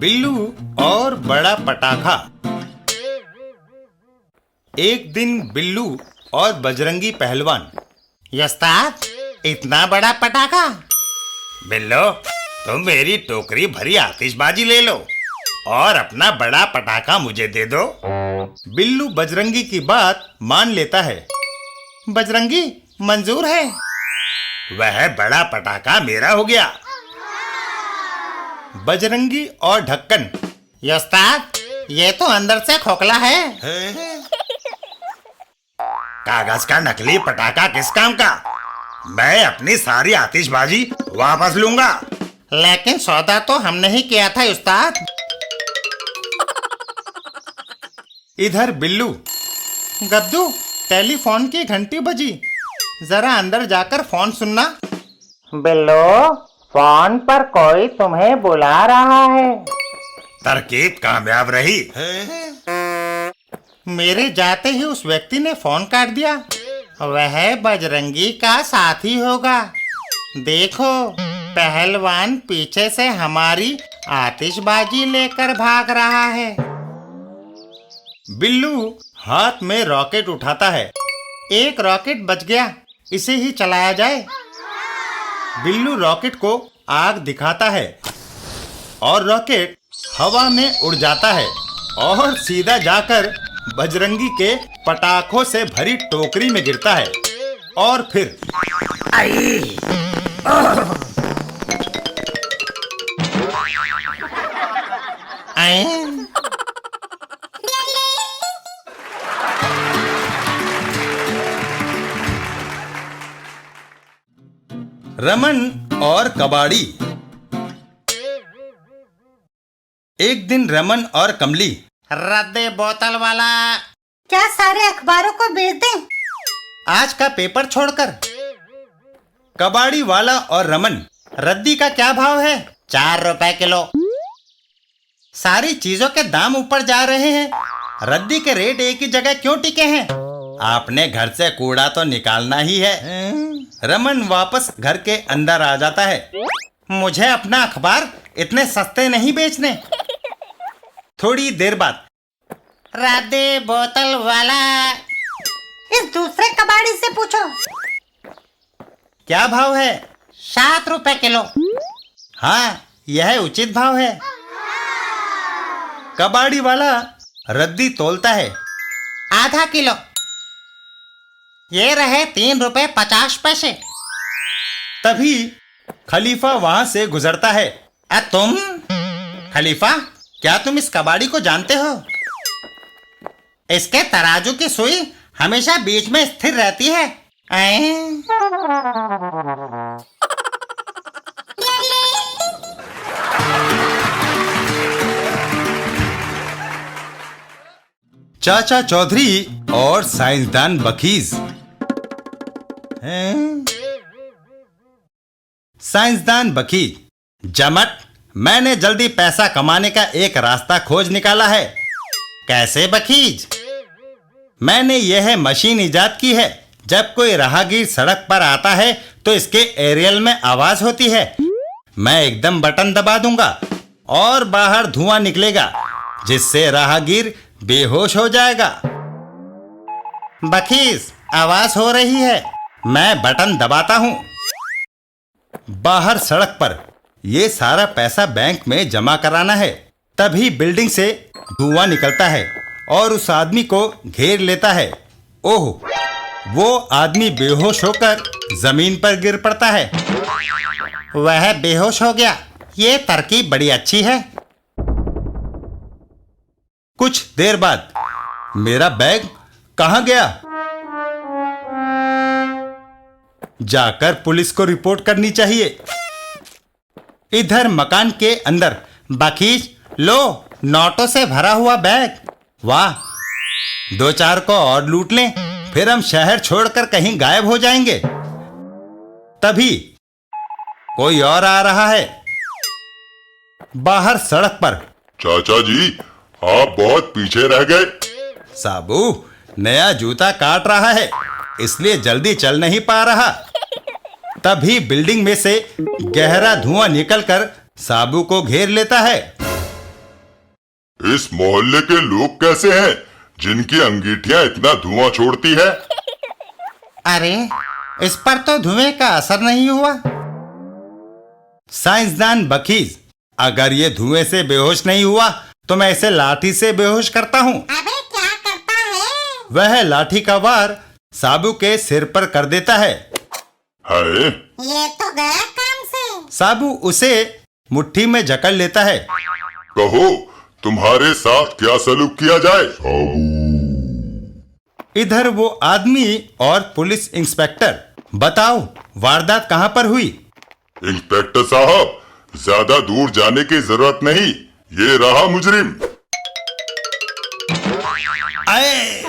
बिल्लू और बड़ा पटाखा। एक दिन बिल्लू और बजरंगी पहलवान। उस्ताद, इतना बड़ा पटाखा। बिल्लो, तुम मेरी टोकरी भरी आतिशबाजी ले लो और अपना बड़ा पटाखा मुझे दे दो। बिल्लू बजरंगी की बात मान लेता है। बजरंगी, मंजूर है। वह बड़ा पटाखा मेरा हो गया। बजरंगी और ढक्कन। उस्ताद, ये तो अंदर से खोखला है। कागज का नकली पटाखा किस काम का? मैं अपनी सारी आतिशबाजी वापस लूंगा। लेकिन सौदा तो हमने ही किया था उस्ताद। इधर बिल्लू। गद्दू, टेलीफोन की घंटी बजी, जरा अंदर जाकर फोन सुनना। बिल्लो, फोन पर कोई तुम्हें बुला रहा है। तरकीब कामयाब रही। मेरे जाते ही उस व्यक्ति ने फोन काट दिया। वह बजरंगी का साथी होगा। देखो, पहलवान पीछे से हमारी आतिशबाजी लेकर भाग रहा है। बिल्लू हाथ में रॉकेट उठाता है। एक रॉकेट बच गया, इसे ही चलाया जाए। बिल्लू रॉकेट को आग दिखाता है और रॉकेट हवा में उड़ जाता है और सीधा जाकर बजरंगी के पटाखों से भरी टोकरी में गिरता है। और फिर रमन और कबाड़ी। एक दिन रमन और कमली। रद्दे बोतल वाला। क्या सारे अखबारों को बेच दें? आज का पेपर छोड़कर। कबाड़ी वाला और रमन। रद्दी का क्या भाव है? 4 रुपए किलो। सारी चीजों के दाम ऊपर जा रहे हैं, रद्दी के रेट एक ही जगह क्यों टिके हैं? आपने घर से कूड़ा तो निकालना ही है। रमन वापस घर के अंदर आ जाता है। मुझे अपना अखबार इतने सस्ते नहीं बेचने। थोड़ी देर बाद। रद्दी बोतल वाला। इस दूसरे कबाड़ी से पूछो। क्या भाव है? 7 रुपए किलो। हाँ, यह उचित भाव है। कबाड़ी वाला रद्दी तोलता है। आधा किलो। ये रहे 3 रुपए 50 पैसे। तभी खलीफा वहां से गुजरता है। तुम? खलीफा, क्या तुम इस कबाड़ी को जानते हो? इसके तराजू की सुई हमेशा बीच में स्थिर रहती है। चाचा चौधरी और साइंसदान बखीज। साइंसदान बखीज। जमट, मैंने जल्दी पैसा कमाने का एक रास्ता खोज निकाला है। कैसे बखीज? मैंने यह मशीन इजाद की है। जब कोई राहगीर सड़क पर आता है तो इसके एरियल में आवाज होती है। मैं एकदम बटन दबा दूंगा और बाहर धुआं निकलेगा, जिससे राहगीर बेहोश हो जाएगा। बखीज, आवाज हो रही है, मैं बटन दबाता हूं। बाहर सड़क पर। ये सारा पैसा बैंक में जमा कराना है। तभी बिल्डिंग से धुआं निकलता है और उस आदमी को घेर लेता है। ओह, वो आदमी बेहोश होकर जमीन पर गिर पड़ता है। वह बेहोश हो गया। ये तरकीब बड़ी अच्छी है। कुछ देर बाद। मेरा बैग कहाँ गया? जाकर पुलिस को रिपोर्ट करनी चाहिए। इधर मकान के अंदर। बखीज, लो, नोटों से भरा हुआ बैग। वाह, 2-4 को और लूट लें, फिर हम शहर छोड़कर कहीं गायब हो जाएंगे। तभी कोई और आ रहा है। बाहर सड़क पर। चाचा जी, आप बहुत पीछे रह गए। साबू, नया जूता काट रहा है, इसलिए जल्दी चल नहीं पा रहा। तभी बिल्डिंग में से गहरा धुआं निकलकर साबू को घेर लेता है। इस मोहल्ले के लोग कैसे हैं जिनकी अंगीठियां इतना धुआं छोड़ती है? अरे इस पर तो धुएं का असर नहीं हुआ। साइंसदान बखीज, अगर ये धुएं से बेहोश नहीं हुआ तो मैं इसे लाठी से बेहोश करता हूँ। अबे क्या करता है? वह लाठी का वार साबू के सिर पर कर देता है। हाय, ये तो गया काम से। साबू उसे मुट्ठी में जकड़ लेता है। कहो तुम्हारे साथ क्या सलूक किया जाए? इधर वो आदमी और पुलिस इंस्पेक्टर, बताओ वारदात कहाँ पर हुई? इंस्पेक्टर साहब, ज्यादा दूर जाने की जरूरत नहीं, ये रहा मुजरिम। आए